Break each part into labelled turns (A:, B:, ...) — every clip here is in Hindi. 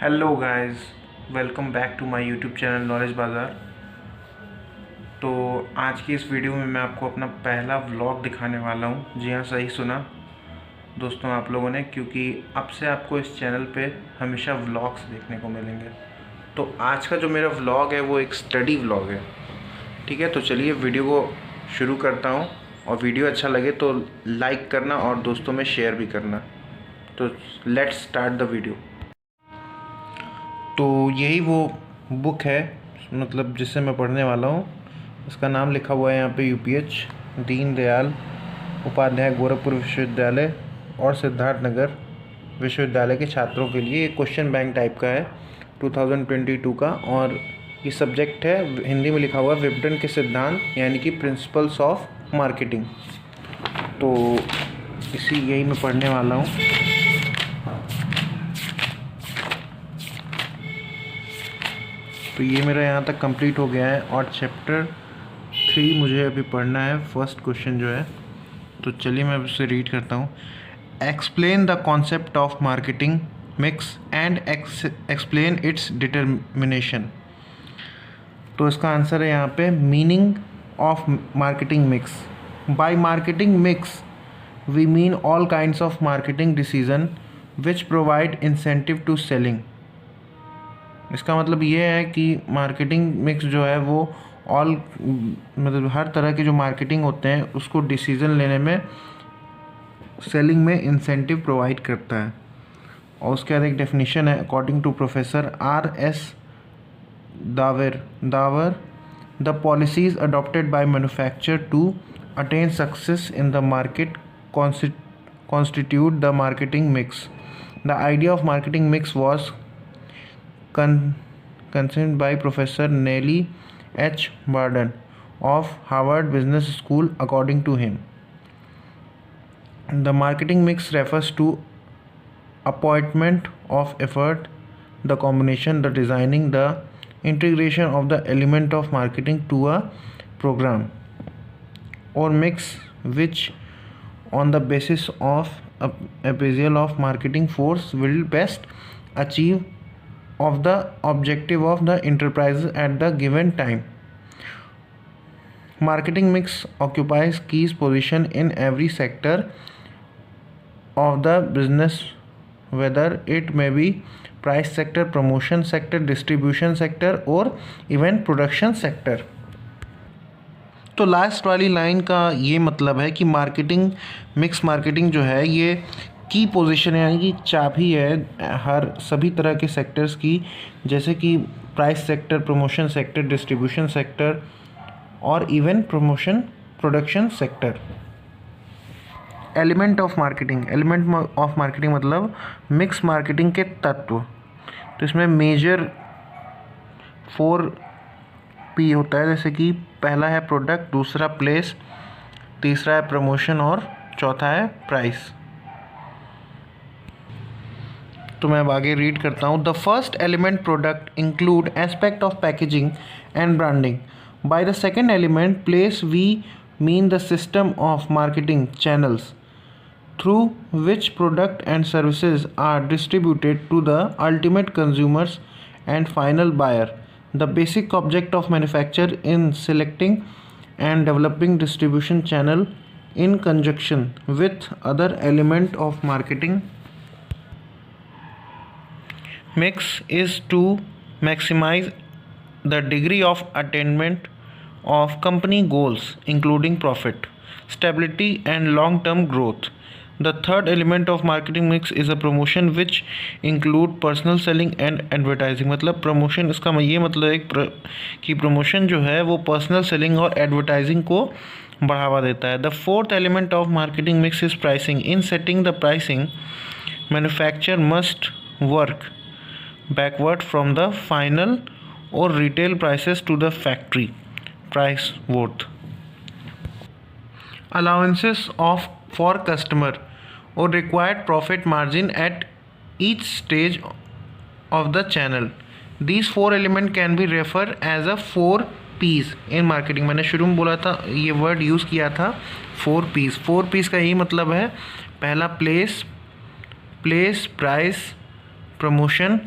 A: Hello guys, welcome back to my YouTube channel knowledge bazaar. तो आज की इस वीडियो में मैं आपको अपना पहला व्लॉग दिखाने वाला हूँ। जी हाँ, सही सुना दोस्तों आप लोगों ने, क्योंकि अब से आपको इस चैनल पे हमेशा व्लॉग्स देखने को मिलेंगे। तो आज का जो मेरा व्लॉग है वो एक स्टडी व्लॉग है। ठीक है, तो चलिए वीडियो को शुरू करता हूँ, और वीडियो अच्छा लगे तो लाइक करना और दोस्तों में शेयर भी करना। तो लेट्स स्टार्ट द वीडियो। तो यही वो बुक है, मतलब जिससे मैं पढ़ने वाला हूँ। इसका नाम लिखा हुआ है यहाँ पे यूपीएच दीन दयाल उपाध्याय गोरखपुर विश्वविद्यालय और सिद्धार्थ नगर विश्वविद्यालय के छात्रों के लिए। एक क्वेश्चन बैंक टाइप का है 2022 का, और ये सब्जेक्ट है, हिंदी में लिखा हुआ है विपणन के सिद्धांत, यानी कि प्रिंसिपल्स ऑफ मार्केटिंग। तो यही मैं पढ़ने वाला हूँ। तो ये मेरा यहाँ तक कंप्लीट हो गया है, और चैप्टर 3 मुझे अभी पढ़ना है, फर्स्ट क्वेश्चन जो है। तो चलिए मैं उसे रीड करता हूँ। Explain the concept of marketing mix and explain its determination. तो इसका आंसर है यहाँ पे meaning of marketing mix. By marketing mix we mean all kinds of marketing decision which provide incentive to selling. इसका मतलब ये है कि मार्केटिंग मिक्स जो है वो मतलब हर तरह के जो मार्केटिंग होते हैं उसको डिसीज़न लेने में, सेलिंग में इंसेंटिव प्रोवाइड करता है। और उसके बाद एक डेफिनेशन है, according to professor R.S. Dawar, the policies adopted by manufacture to attain success in the market constitute the marketing mix. The idea of marketing mix was conceived by Professor Nellie H. Barden of Harvard Business School. According to him, the marketing mix refers to apportionment of effort, the combination, the designing, the integration of the element of marketing to a program or mix, which on the basis of appraisal of marketing force will best achieve of the objective of the enterprise at the given time. Marketing mix occupies key position in every sector of the business, whether it may be price sector, promotion sector, distribution sector or even production sector. तो लास्ट वाली लाइन का ये मतलब है कि मार्केटिंग मिक्स मार्केटिंग जो है ये की पोजीशन है, यानी कि चाबी है हर सभी तरह के सेक्टर्स की, जैसे कि price sector, promotion sector, distribution sector और even production sector. Element of marketing मतलब मिक्स मार्केटिंग के तत्व। तो इसमें मेजर 4P होता है, जैसे कि पहला है प्रोडक्ट, दूसरा प्लेस, तीसरा है प्रमोशन और चौथा है प्राइस। तो मैं अब आगे रीड करता हूँ। The first element product include aspect of packaging and branding. By the second element place we mean the system of marketing channels through which product and services are distributed to the ultimate consumers and final buyer. The basic object of manufacturer in selecting and developing distribution channel in conjunction with other element of marketing mix is to maximize the degree of attainment of company goals, including profit, stability and long-term growth. The third element of marketing mix is a promotion which include personal selling and advertising। मतलब प्रमोशन, इसका ये मतलब कि प्रमोशन जो है वो पर्सनल सेलिंग और एडवर्टाइजिंग को बढ़ावा देता है। The fourth element of marketing mix is pricing. In setting the pricing manufacture must work backward from the final or retail prices to the factory price worth. Allowances for customer or required profit margin at each stage of the channel. These 4 elements can be referred as a 4Ps in marketing। मैंने शुरू में बोला था, ये वर्ड यूज़ किया था 4Ps। 4Ps का यही मतलब है, पहला प्लेस, प्राइस, प्रमोशन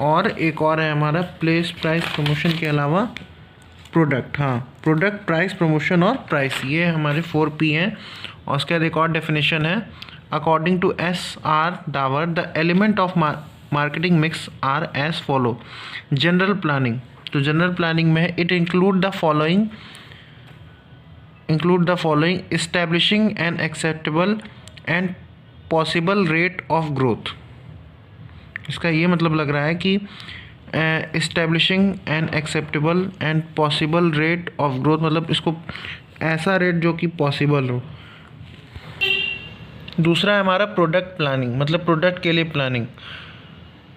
A: और एक और है हमारा प्लेस, प्राइस, प्रमोशन के अलावा प्रोडक्ट। हाँ, प्रोडक्ट, प्राइस, प्रमोशन और प्राइस, ये हमारे 4P हैं। और उसके बाद एक और डेफिनेशन है, according to SR Dawar the element of marketing mix are as follow. General planning, तो जनरल प्लानिंग में it include the following establishing an acceptable and possible rate of growth. इसका ये मतलब लग रहा है कि establishing an acceptable and possible rate of growth, मतलब इसको ऐसा रेट जो कि पॉसिबल हो। दूसरा है हमारा प्रोडक्ट प्लानिंग, मतलब प्रोडक्ट के लिए planning.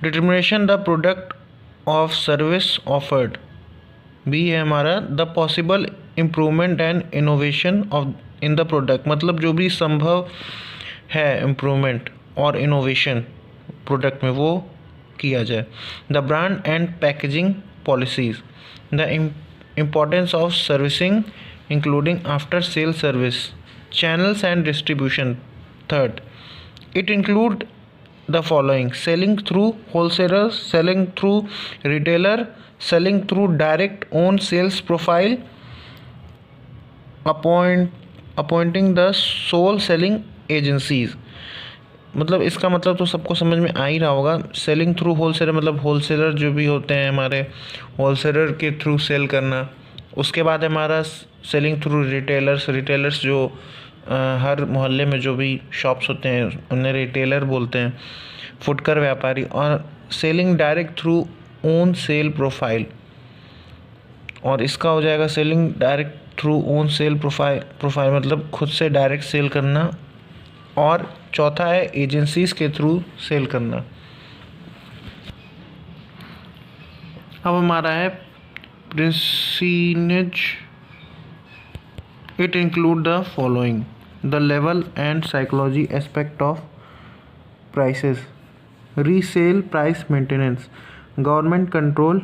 A: Determination the product of service offered. B है हमारा the possible improvement and innovation of in the product, मतलब जो भी संभव है इम्प्रूवमेंट और इनोवेशन प्रोडक्ट में वो किया जाए। The brand and packaging policies, the importance of servicing including after sale service, channels and distribution. Third, it include the following, selling through wholesalers, selling through retailer, selling through direct own sales profile, appointing the sole selling agencies. मतलब इसका मतलब तो सबको समझ में आ ही रहा होगा। सेलिंग थ्रू होलसेलर मतलब होलसेलर जो भी होते हैं हमारे, होलसेलर के थ्रू सेल करना। उसके बाद हमारा सेलिंग थ्रू रिटेलर्स जो हर मोहल्ले में जो भी शॉप्स होते हैं उन्हें रिटेलर बोलते हैं, फुटकर व्यापारी। और selling direct through own sale profile, और इसका हो जाएगा selling direct through own sale profile मतलब खुद से डायरेक्ट सेल करना। और चौथा है एजेंसीज के थ्रू सेल करना। अब हमारा है प्रिंसिनेज, it include the following, the level and psychology aspect of prices, resale price maintenance, government control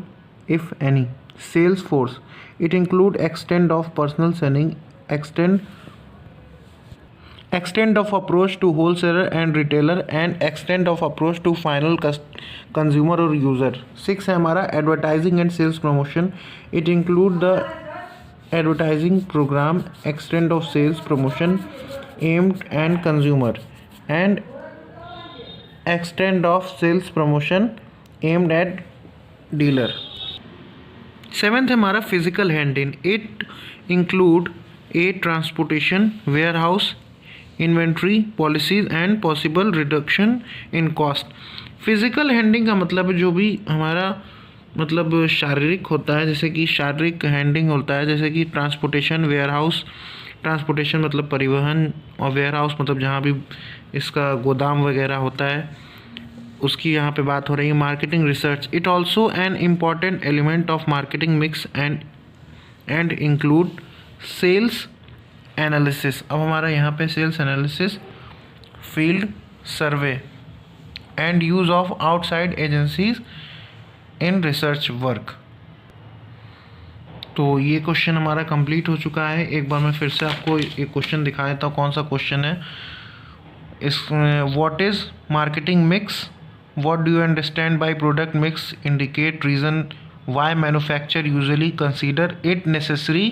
A: if any, sales force. It include extent of personal selling, extent of approach to wholesaler and retailer, and extent of approach to final consumer or user. 6 है हमारा advertising and sales promotion. It include the advertising program, extent of sales promotion aimed and consumer, and extent of sales promotion aimed at dealer. 7th है हमारा physical handling. It include a transportation, warehouse, inventory policies and possible reduction in cost. Physical handling का मतलब जो भी हमारा मतलब शारीरिक होता है, जैसे कि शारीरिक हैंडलिंग होता है, जैसे कि ट्रांसपोर्टेशन, वेयरहाउस, ट्रांसपोर्टेशन मतलब परिवहन, और वेयरहाउस मतलब जहाँ भी इसका गोदाम वगैरह होता है उसकी यहाँ पे बात हो रही है। Marketing research, it also an important element of marketing mix and include sales analysis. अब हमारा यहाँ पे sales analysis, field survey and use of outside agencies in research work. तो ये क्वेश्चन हमारा कंप्लीट हो चुका है। एक बार मैं फिर से आपको एक क्वेश्चन दिखा देता हूँ। कौन सा क्वेश्चन है इसमें, what is marketing mix, what do you understand by product mix, indicate reason why manufacture usually consider it necessary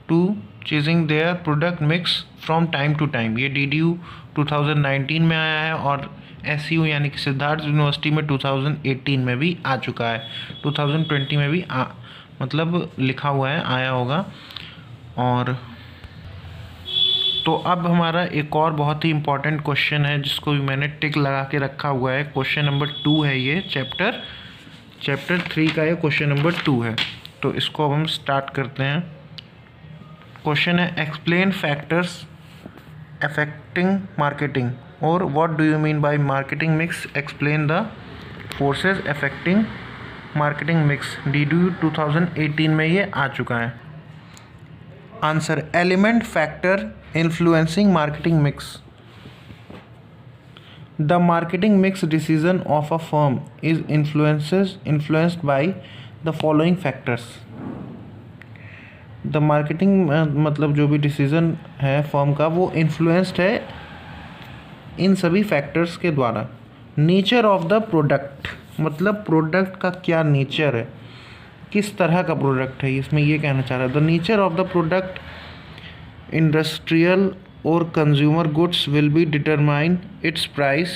A: to chasing their product mix from time to time. ये DDU 2019 में आया है और SU यानी कि सिद्धार्थ यूनिवर्सिटी में 2018 में भी आ चुका है, 2020 में भी मतलब लिखा हुआ है, आया होगा। और तो अब हमारा एक और बहुत ही इम्पॉर्टेंट क्वेश्चन है जिसको भी मैंने टिक लगा के रखा हुआ है। क्वेश्चन नंबर 2 है ये, चैप्टर 3 का ये क्वेश्चन नंबर 2 है। तो इसको अब हम स्टार्ट करते हैं। क्वेश्चन है, एक्सप्लेन फैक्टर्स अफेक्टिंग मार्केटिंग, और what do you mean by marketing mix, explain the forces affecting marketing mix. DDU 2018 में ये आ चुका है। Answer, element factor influencing marketing mix. The marketing mix decision of a firm is influenced by the following factors. The marketing मतलब जो भी डिसीज़न है फर्म का वो इन्फ्लुएंस्ड है इन सभी फैक्टर्स के द्वारा। नेचर ऑफ द प्रोडक्ट मतलब प्रोडक्ट का क्या नेचर है, किस तरह का प्रोडक्ट है, इसमें ये कहना चाह रहा है। The nature of the product industrial or consumer goods will be determine its price,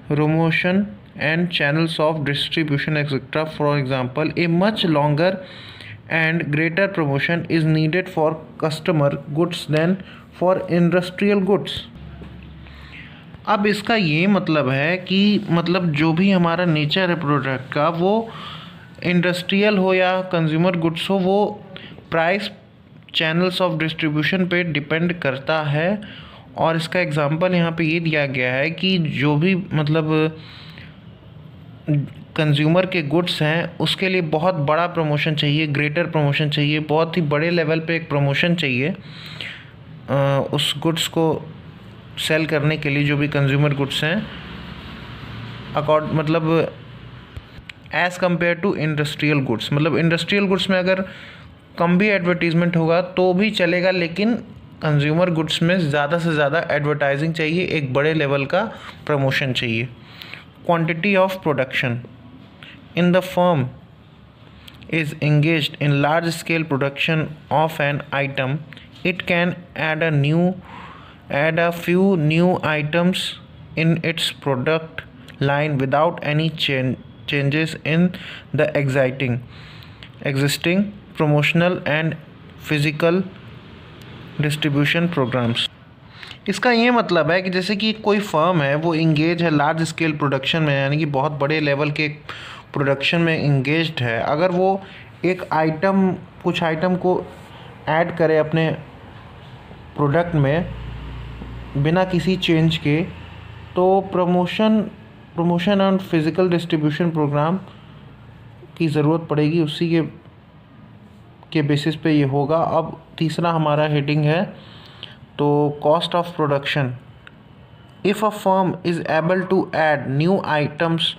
A: promotion and channels of distribution etc. For example, a much longer and greater promotion is needed for customer goods than for industrial goods. अब इसका ये मतलब है कि मतलब जो भी हमारा नेचर है प्रोडक्ट का, वो इंडस्ट्रियल हो या कंज्यूमर गुड्स हो, वो प्राइस चैनल्स ऑफ डिस्ट्रीब्यूशन पे डिपेंड करता है। और इसका एग्जांपल यहाँ पे ये दिया गया है कि जो भी मतलब कंज्यूमर के गुड्स हैं उसके लिए बहुत बड़ा प्रमोशन चाहिए, ग्रेटर प्रमोशन चाहिए, बहुत ही बड़े लेवल पे एक प्रमोशन चाहिए उस गुड्स को सेल करने के लिए, जो भी कंज्यूमर गुड्स हैं मतलब as compare to industrial goods. मतलब इंडस्ट्रियल गुड्स में अगर कम भी एडवर्टीज़मेंट होगा तो भी चलेगा, लेकिन कंज्यूमर गुड्स में ज़्यादा से ज़्यादा एडवर्टाइजिंग चाहिए, एक बड़े लेवल का प्रमोशन चाहिए। Quantity of production in the firm is engaged in large scale production of an item, it can add a few new items in its product line without any changes in the existing promotional and physical distribution programs. इसका ये मतलब है कि जैसे कि कोई फर्म है वो इंगेज है लार्ज स्केल प्रोडक्शन में, यानी कि बहुत बड़े लेवल के प्रोडक्शन में इंगेज्ड है। अगर वो एक आइटम कुछ आइटम को ऐड करे अपने प्रोडक्ट में बिना किसी चेंज के, तो promotion and physical distribution program की ज़रूरत पड़ेगी, उसी के बेसिस पे ये होगा। अब तीसरा हमारा हेडिंग है तो cost of production. If a firm is able to add new items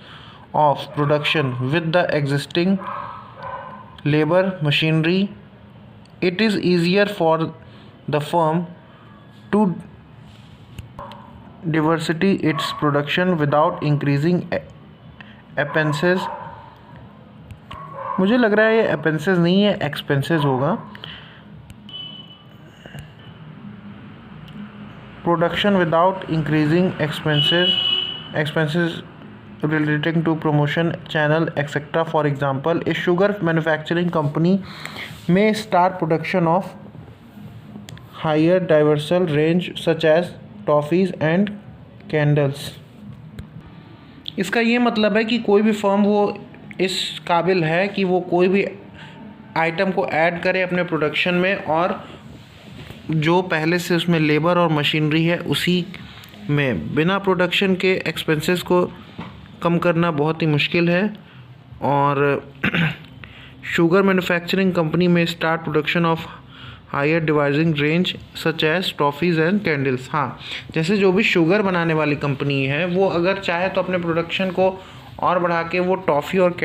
A: of production with the existing labor machinery, it is easier for the firm to diversify its production without increasing expenses। मुझे लग रहा है ये expenses नहीं है, expenses होगा। Production without increasing expenses relating to promotion channel etc. For example, a sugar manufacturing company may start production of higher diversal range such as toffees and candles। इसका ये मतलब है कि कोई भी फर्म वो इस काबिल है कि वो कोई भी आइटम को ऐड करे अपने प्रोडक्शन में, और जो पहले से उसमें लेबर और मशीनरी है उसी में बिना प्रोडक्शन के एक्सपेंसेस को कम करना बहुत ही मुश्किल है। और शुगर मैन्युफैक्चरिंग कंपनी में start production of higher devising range such as toffees and candles. हाँ, जैसे जो भी शुगर बनाने वाली कंपनी है वो अगर चाहे तो अपने प्रोडक्शन को और बढ़ा के वो टॉफ़ी और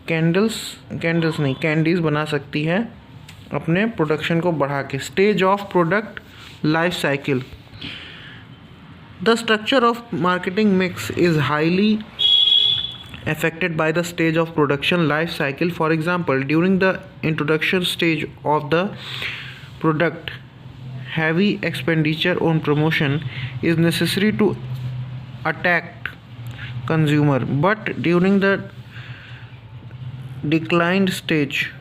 A: कैंडीज़ बना सकती है अपने प्रोडक्शन को बढ़ा के। Stage of product life cycle. The structure of marketing mix is highly affected by the stage of production life cycle. For example, during the introduction stage of the product, heavy expenditure on promotion is necessary to attract consumer, but during the declined stage,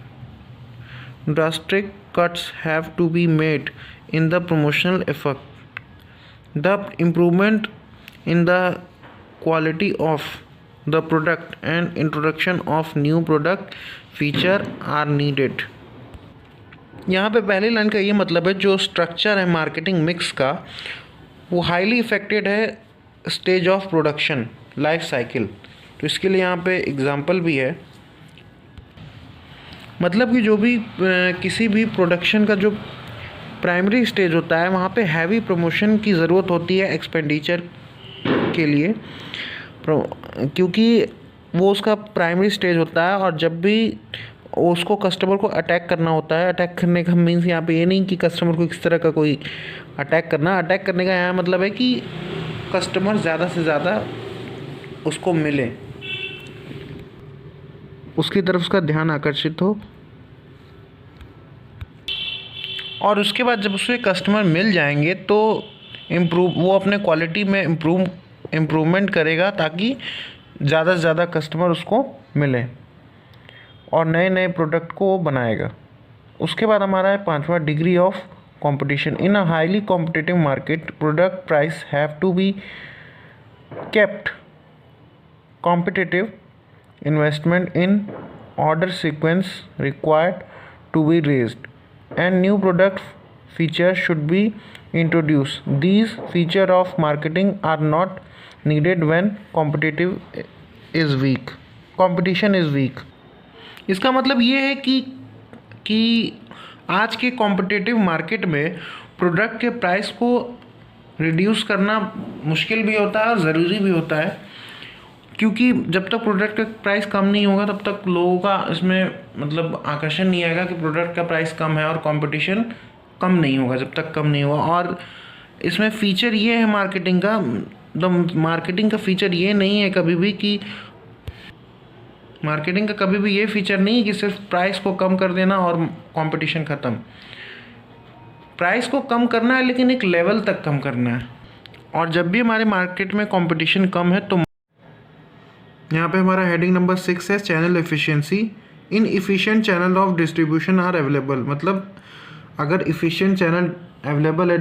A: drastic cuts have to be made in the promotional effort. The improvement in the quality of the product and introduction of new product feature are needed। यहाँ पे पहली लाइन का ये मतलब है जो स्ट्रक्चर है मार्केटिंग मिक्स का वो हाईली इफेक्टेड है stage of production life cycle. तो इसके लिए यहाँ पे एग्जांपल भी है, मतलब कि जो भी किसी भी प्रोडक्शन का जो प्राइमरी स्टेज होता है वहाँ पे हैवी प्रमोशन की ज़रूरत होती है एक्सपेंडिचर के लिए, क्योंकि वो उसका प्राइमरी स्टेज होता है। और जब भी उसको कस्टमर को अटैक करना होता है, अटैक करने का मीन्स यहाँ पे ये नहीं कि कस्टमर को किस तरह का कोई अटैक करना, अटैक करने का यहाँ मतलब है कि कस्टमर ज़्यादा से ज़्यादा उसको मिले, उसकी तरफ उसका ध्यान आकर्षित हो, और उसके बाद जब उसे कस्टमर मिल जाएंगे तो वो अपने क्वालिटी में इम्प्रूवमेंट करेगा ताकि ज़्यादा से ज़्यादा कस्टमर उसको मिले और नए नए प्रोडक्ट को वो बनाएगा। उसके बाद हमारा है 5वां, degree of competition. In a highly competitive market product price have to be kept competitive, investment in order sequence required to be raised, and new product features should be introduced. These features of marketing are not needed when competition is weak. इसका मतलब ये है कि आज के कॉम्पिटिटिव मार्केट में प्रोडक्ट के प्राइस को रिड्यूस करना मुश्किल भी होता है और ज़रूरी भी होता है, क्योंकि जब तक प्रोडक्ट का प्राइस कम नहीं होगा तब तक लोगों का इसमें मतलब आकर्षण नहीं आएगा कि प्रोडक्ट का प्राइस कम है, और कंपटीशन कम नहीं होगा जब तक कम नहीं होगा। और इसमें फ़ीचर ये है मार्केटिंग का फ़ीचर ये नहीं है कभी भी कि मार्केटिंग का कभी भी ये फ़ीचर नहीं है कि सिर्फ प्राइस को कम कर देना और कंपटीशन ख़त्म। प्राइस को कम करना है लेकिन एक लेवल तक कम करना है, और जब भी हमारे मार्केट में कंपटीशन कम है तो यहाँ पे हमारा हेडिंग नंबर 6 है channel efficiency. In efficient channel of distribution are available. मतलब अगर इफ़िशिएंट चैनल अवेलेबल है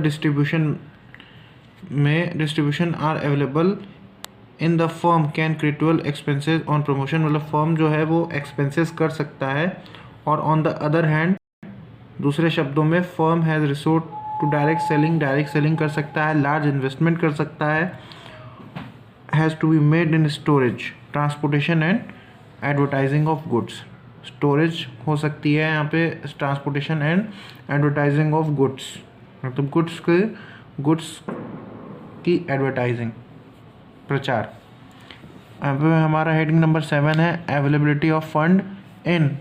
A: distribution are available in the firm can curtail expenses on promotion. मतलब फर्म जो है वो एक्सपेंसेस कर सकता है, और ऑन द अदर हैंड दूसरे शब्दों में firm has resort to direct selling कर सकता है, लार्ज इन्वेस्टमेंट कर सकता है, has to be made in storage, transportation and advertising of goods. Storage हो सकती है यहाँ पे, transportation and advertising of goods, मतलब गुड्स की एडवर्टाइजिंग, प्रचार। अब हमारा हेडिंग नंबर 7 है availability of fund in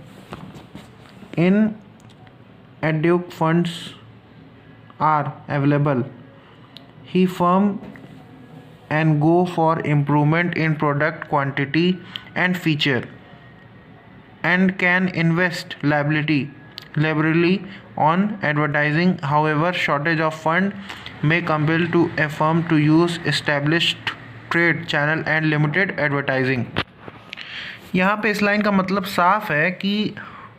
A: adequate funds are available. He firm and go for improvement in product quantity and feature, and can invest liberally on advertising. However, shortage of fund may compel to a firm to use established trade channel and limited advertising. यहाँ पे इस लाइन का मतलब साफ है कि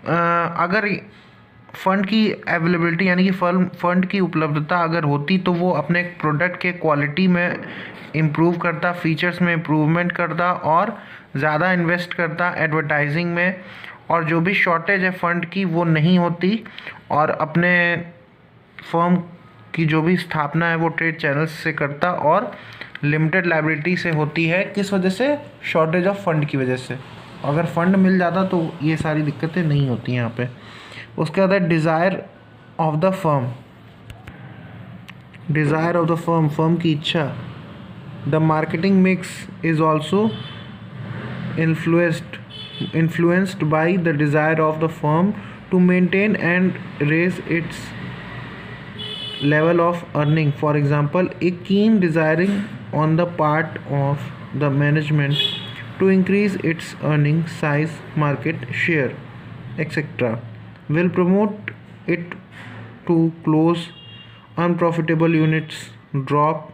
A: अगर फ़ंड की अवेलेबिलिटी यानी कि फ़ंड की उपलब्धता अगर होती तो वो अपने प्रोडक्ट के क्वालिटी में इम्प्रूव करता, फीचर्स में इम्प्रूवमेंट करता और ज़्यादा इन्वेस्ट करता एडवर्टाइजिंग में, और जो भी शॉर्टेज है फ़ंड की वो नहीं होती, और अपने फर्म की जो भी स्थापना है वो ट्रेड चैनल्स से करता और लिमिटेड लायबिलिटी से होती है। किस वजह से? शॉर्टेज ऑफ फंड की वजह से। अगर फ़ंड मिल जाता तो ये सारी दिक्कतें नहीं होती यहाँ पे। उसके बाद डिज़ायर ऑफ द फर्म की इच्छा। The marketing mix is also influenced by the desire of the firm to maintain and raise its level of earning. For example, a keen desiring on the part of the management to increase its earning size, market share, etc. will promote it to close unprofitable units, drop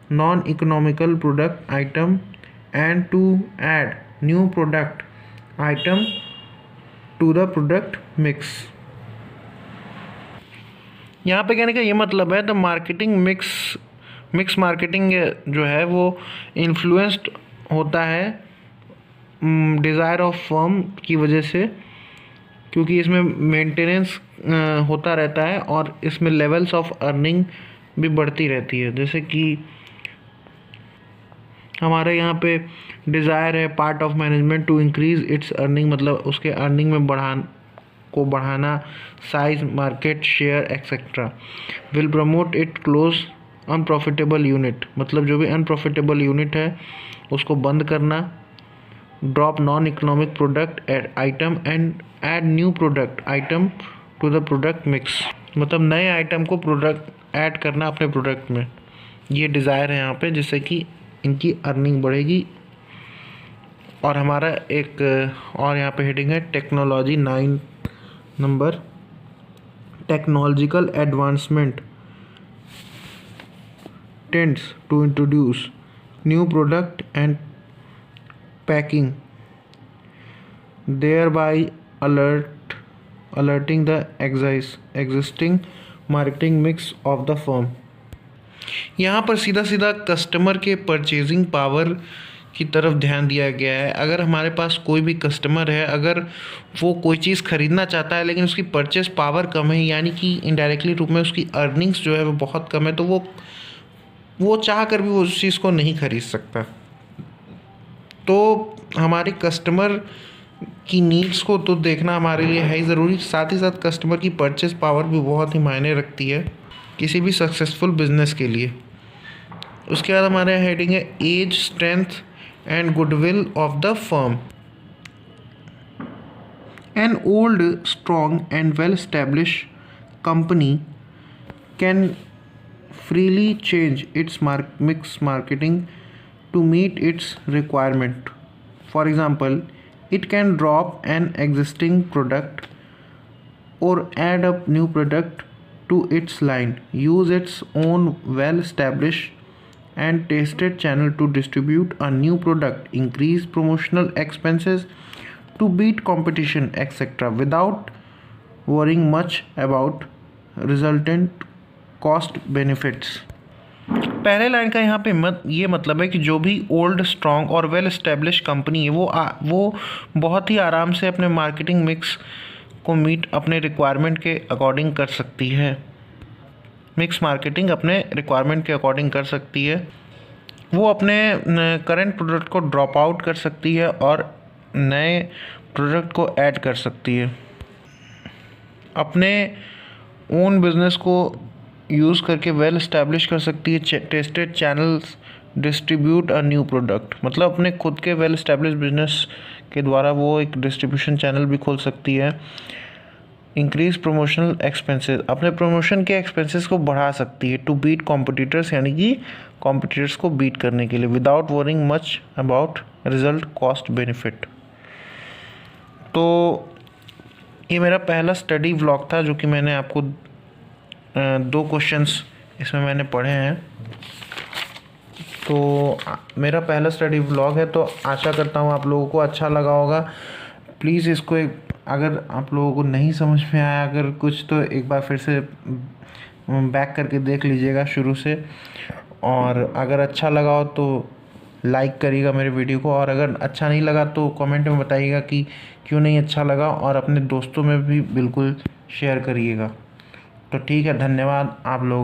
A: non-economical product item, and to add new product item to the product mix. यहाँ पे कहने का ये मतलब है द मार्केटिंग मिक्स मार्केटिंग जो है वो इन्फ्लुएंस्ड होता है डिज़ायर ऑफ फर्म की वजह से, क्योंकि इसमें मेंटेनेंस होता रहता है और इसमें लेवल्स ऑफ अर्निंग भी बढ़ती रहती है। जैसे कि हमारे यहाँ पे डिज़ायर है part of management to increase its earning, मतलब उसके अर्निंग में बढ़ाना, size, market share etcetera. Will promote it close unprofitable unit, मतलब जो भी अनप्रॉफिटेबल यूनिट है उसको बंद करना। Drop non economic product item and add new product item to the product mix, मतलब नए आइटम को प्रोडक्ट ऐड करना अपने प्रोडक्ट में। ये डिज़ायर है यहाँ पे, जिससे कि इनकी अर्निंग बढ़ेगी और हमारा एक और यहाँ पे हेडिंग है technology 9 number, technological advancement tends to introduce new product and packing, thereby alerting the existing marketing mix of the firm। यहाँ पर सीधा सीधा कस्टमर के परचेजिंग पावर की तरफ ध्यान दिया गया है। अगर हमारे पास कोई भी कस्टमर है, अगर वो कोई चीज़ ख़रीदना चाहता है लेकिन उसकी परचेस पावर कम है, यानी कि इनडायरेक्टली रूप में उसकी अर्निंग्स जो है वो बहुत कम है, तो वो चाह कर भी वो उस चीज़ को नहीं खरीद सकता। तो हमारे कस्टमर की नीड्स को तो देखना हमारे लिए है ही ज़रूरी, साथ ही साथ कस्टमर की परचेस पावर भी बहुत ही मायने रखती है किसी भी सक्सेसफुल बिजनेस के लिए। उसके बाद हमारे हेडिंग है age, strength and goodwill of the firm. An old, strong and well established company can freely change its mix marketing to meet its requirement. For example, it can drop an existing product or add a new product to its line, use its own well-established and tested channel to distribute a new product, increase promotional expenses to beat competition, etc., without worrying much about resultant cost benefits. पहले लाइन का यहाँ पे ये मतलब है कि जो भी ओल्ड, स्ट्रॉन्ग और वेल एस्टेब्लिश कंपनी है वो बहुत ही आराम से अपने मार्केटिंग मिक्स को मीट अपने रिक्वायरमेंट के अकॉर्डिंग कर सकती है। मिक्स मार्केटिंग अपने रिक्वायरमेंट के अकॉर्डिंग कर सकती है। वो अपने करंट प्रोडक्ट को ड्रॉप आउट कर सकती है और नए प्रोडक्ट को ऐड कर सकती है। अपने ओन बिजनेस को यूज़ करके वेल इस्टेब्लिश कर सकती है tested channels, distribute a new product, मतलब अपने खुद के वेल इस्टेब्लिश बिजनेस के द्वारा वो एक डिस्ट्रीब्यूशन चैनल भी खोल सकती है। इंक्रीज प्रमोशनल एक्सपेंसेस, अपने प्रमोशन के एक्सपेंसेस को बढ़ा सकती है। टू बीट कॉम्पिटिटर्स, यानी कि कॉम्पिटिटर्स को बीट करने के लिए। Without worrying much about result, cost, benefit. तो ये मेरा पहला स्टडी व्लॉग था जो कि मैंने आपको 2 क्वेश्चंस इसमें मैंने पढ़े हैं। तो मेरा पहला स्टडी व्लॉग है, तो आशा करता हूँ आप लोगों को अच्छा लगा होगा। प्लीज़ इसको अगर आप लोगों को नहीं समझ में आया अगर कुछ, तो एक बार फिर से बैक करके देख लीजिएगा शुरू से, और अगर अच्छा लगा हो तो लाइक करिएगा मेरे वीडियो को, और अगर अच्छा नहीं लगा तो कमेंट में बताइएगा कि क्यों नहीं अच्छा लगा, और अपने दोस्तों में भी बिल्कुल शेयर करिएगा। तो ठीक है, धन्यवाद आप लोग।